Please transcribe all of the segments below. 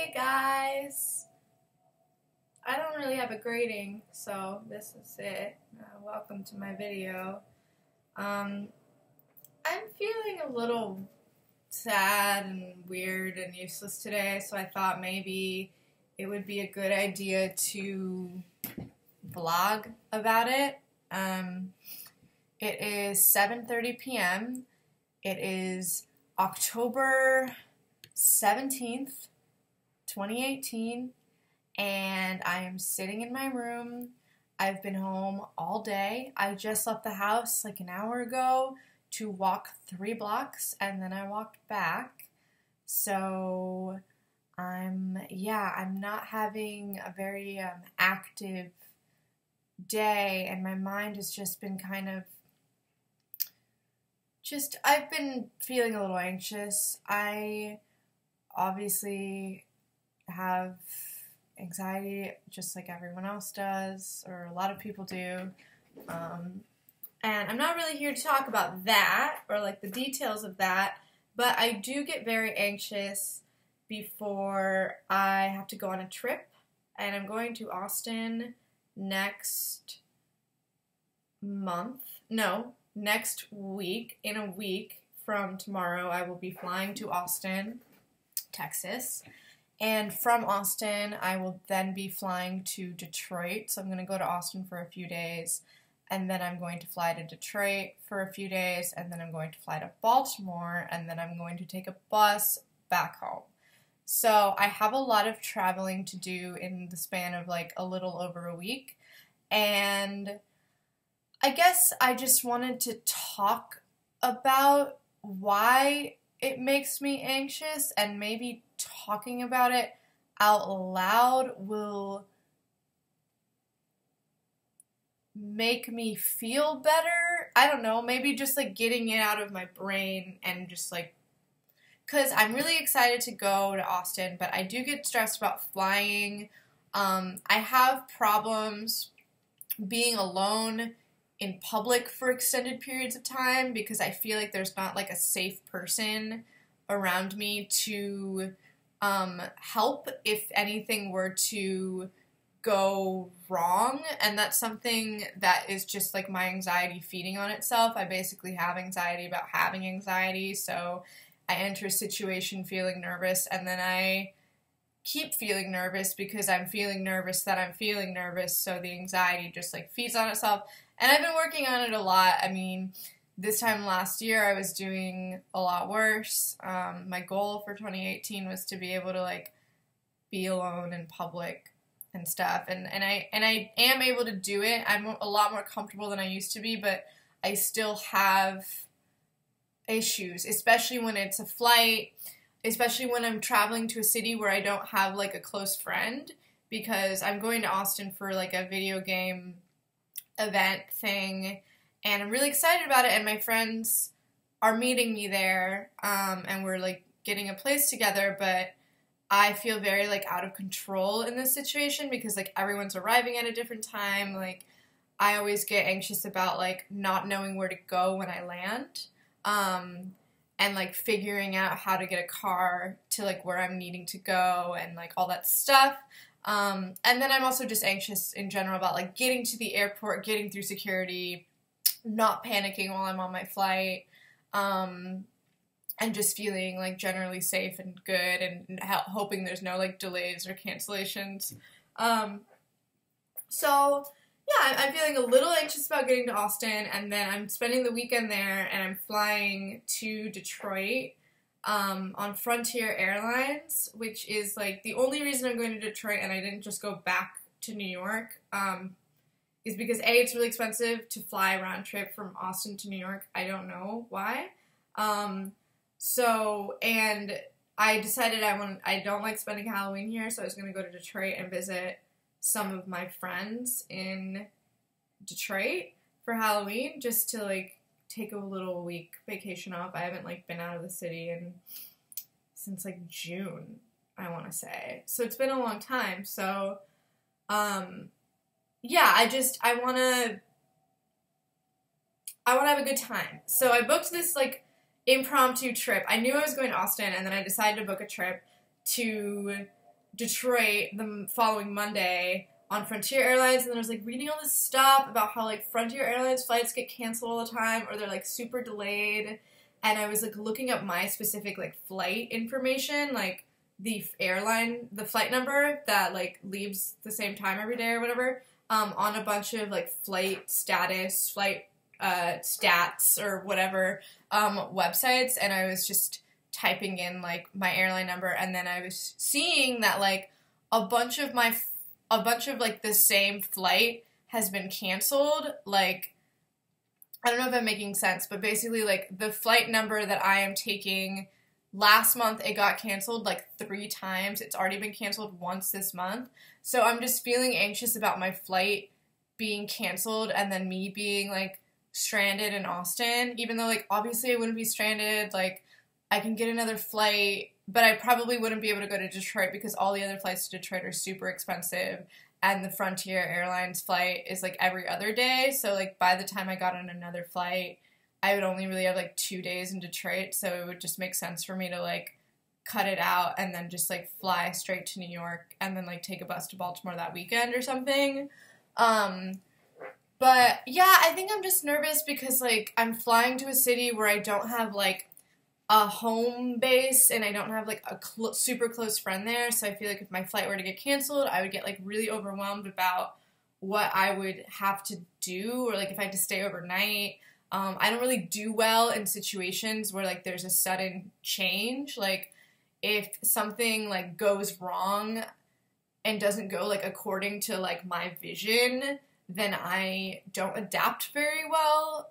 Hey guys! I don't really have a grading, so this is it. Welcome to my video. I'm feeling a little sad and weird and useless today, so I thought maybe it would be a good idea to vlog about it. It is 7:30 p.m. It is October 17th, 2018, and I am sitting in my room. I've been home all day. I just left the house like an hour ago to walk 3 blocks, and then I walked back. So I'm not having a very active day, and my mind has just been kind of I've been feeling a little anxious. I obviously have anxiety just like everyone else does, or a lot of people do. And I'm not really here to talk about that or like the details of that, but I do get very anxious before I have to go on a trip, and I'm going to Austin next week. In a week from tomorrow, I will be flying to Austin, Texas. And from Austin, I will then be flying to Detroit. So I'm going to go to Austin for a few days, and then I'm going to fly to Detroit for a few days, and then I'm going to fly to Baltimore, and then I'm going to take a bus back home. So I have a lot of traveling to do in the span of like a little over a week, and I guess I just wanted to talk about why it makes me anxious, and maybe talking about it out loud will make me feel better. I don't know, maybe just like getting it out of my brain, and just like, because I'm really excited to go to Austin, but I do get stressed about flying. I have problems being alone in public for extended periods of time because I feel like there's not like a safe person around me to help if anything were to go wrong, and that's something that is just like my anxiety feeding on itself. I basically have anxiety about having anxiety, so I enter a situation feeling nervous, and then I keep feeling nervous because I'm feeling nervous that I'm feeling nervous, so the anxiety just like feeds on itself. And I've been working on it a lot. I mean, this time last year I was doing a lot worse. My goal for 2018 was to be able to like be alone in public and stuff, and I am able to do it. I'm a lot more comfortable than I used to be, but I still have issues, especially when it's a flight, especially when I'm traveling to a city where I don't have like a close friend, because I'm going to Austin for like a video game event thing, and I'm really excited about it, and my friends are meeting me there, and we're like getting a place together, but I feel very like out of control in this situation because like everyone's arriving at a different time. Like I always get anxious about like not knowing where to go when I land, and like figuring out how to get a car to like where I'm needing to go and like all that stuff. And then I'm also just anxious in general about like getting to the airport, getting through security, not panicking while I'm on my flight, and just feeling like generally safe and good, and hoping there's no like delays or cancellations. So yeah, I'm feeling a little anxious about getting to Austin, and then I'm spending the weekend there, and I'm flying to Detroit on Frontier Airlines, which is like the only reason I'm going to Detroit and I didn't just go back to New York, is because A, it's really expensive to fly a round trip from Austin to New York. I don't know why. And I decided I don't like spending Halloween here, so I was going to go to Detroit and visit some of my friends in Detroit for Halloween, just to like take a little week vacation off. I haven't like been out of the city since like June, I want to say. So it's been a long time. So yeah, I want to have a good time. So I booked this like impromptu trip. I knew I was going to Austin, and then I decided to book a trip to Detroit the following Monday on Frontier Airlines, and then I was like reading all this stuff about how like Frontier Airlines flights get canceled all the time or they're like super delayed, and I was like looking up my specific like flight information, like the flight number that like leaves the same time every day or whatever, on a bunch of like flight status, flight stats or whatever websites, and I was just typing in like my airline number, and then I was seeing that like a bunch of like the same flight has been canceled. Like, I don't know if I'm making sense, but basically like the flight number that I am taking last month, it got canceled like 3 times. It's already been canceled once this month. So I'm just feeling anxious about my flight being canceled and then me being like stranded in Austin, even though like obviously I wouldn't be stranded. Like, I can get another flight, but I probably wouldn't be able to go to Detroit because all the other flights to Detroit are super expensive, and the Frontier Airlines flight is like every other day. So like by the time I got on another flight, I would only really have like 2 days in Detroit, so it would just make sense for me to like cut it out and then just like fly straight to New York and then like take a bus to Baltimore that weekend or something. But yeah, I think I'm just nervous because like I'm flying to a city where I don't have like a home base, and I don't have like a super close friend there, so I feel like if my flight were to get canceled, I would get like really overwhelmed about what I would have to do, or like if I had to stay overnight. I don't really do well in situations where like there's a sudden change. Like if something like goes wrong and doesn't go like according to like my vision, then I don't adapt very well.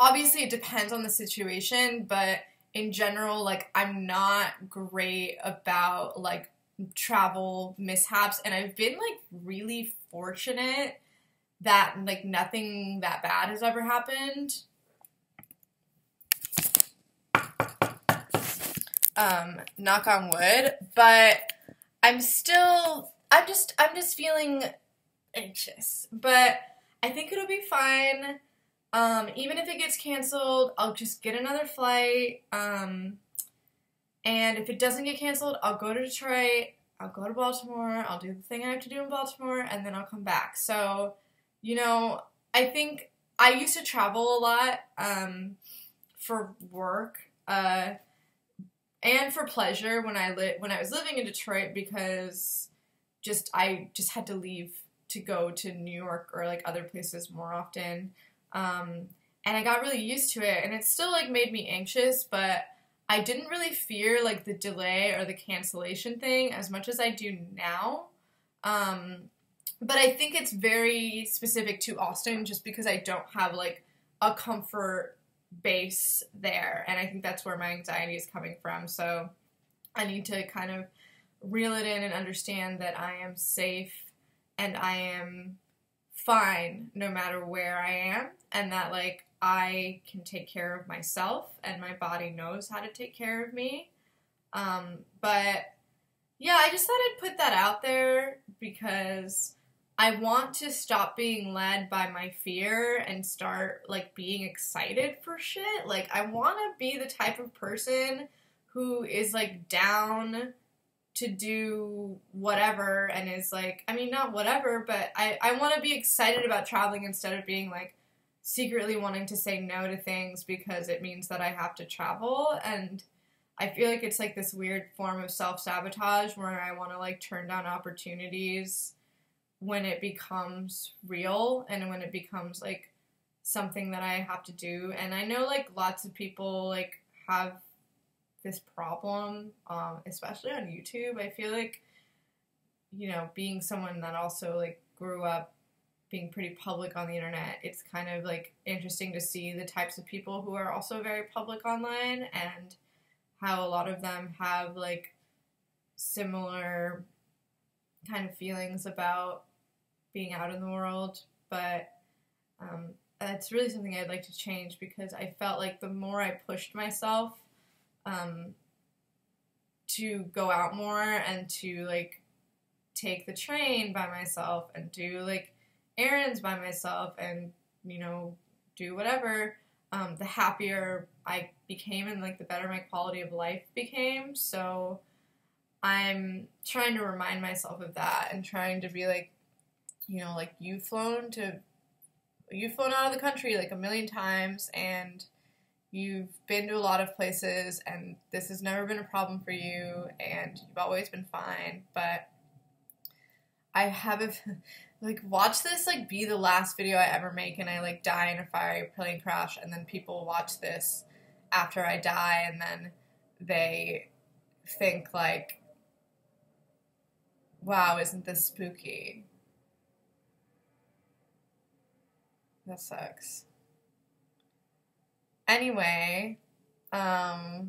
Obviously, it depends on the situation, but in general, like, I'm not great about, like, travel mishaps, and I've been, like, really fortunate that, like, nothing that bad has ever happened. Knock on wood, but I'm just feeling anxious, but I think it'll be fine. Even if it gets canceled, I'll just get another flight, and if it doesn't get canceled, I'll go to Detroit, I'll go to Baltimore, I'll do the thing I have to do in Baltimore, and then I'll come back. So, you know, I think I used to travel a lot, for work, and for pleasure when I was living in Detroit, because I just had to leave to go to New York or, like, other places more often. And I got really used to it, and it still, like, made me anxious, but I didn't really fear, like, the delay or the cancellation thing as much as I do now. But I think it's very specific to Austin just because I don't have, like, a comfort base there, and I think that's where my anxiety is coming from, so I need to kind of reel it in and understand that I am safe and I am fine no matter where I am, and that like I can take care of myself and my body knows how to take care of me. But yeah, I just thought I'd put that out there because I want to stop being led by my fear and start like being excited for shit. Like I want to be the type of person who is like down to do whatever and is like, I mean, not whatever, but I want to be excited about traveling instead of being like secretly wanting to say no to things because it means that I have to travel. And I feel like it's like this weird form of self-sabotage where I want to like turn down opportunities when it becomes real and when it becomes like something that I have to do. And I know like lots of people like have this problem, especially on YouTube. I feel like, you know, being someone that also like grew up being pretty public on the internet, it's kind of like interesting to see the types of people who are also very public online and how a lot of them have like similar kind of feelings about being out in the world. But that's really something I'd like to change because I felt like the more I pushed myself to go out more and to like take the train by myself and do like errands by myself and, you know, do whatever, the happier I became and like the better my quality of life became. So I'm trying to remind myself of that and trying to be like, you know, like you've flown out of the country like a million times and you've been to a lot of places and this has never been a problem for you and you've always been fine, but I haven't like watch this like be the last video I ever make and I like die in a fiery plane crash and then people watch this after I die and then they think like, wow, isn't this spooky? That sucks. Anyway, yeah,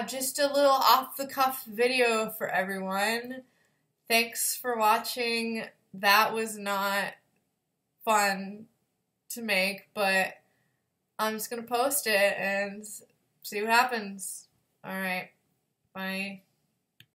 just a little off the cuff video for everyone. Thanks for watching. That was not fun to make, but I'm just gonna post it and see what happens. Alright, bye.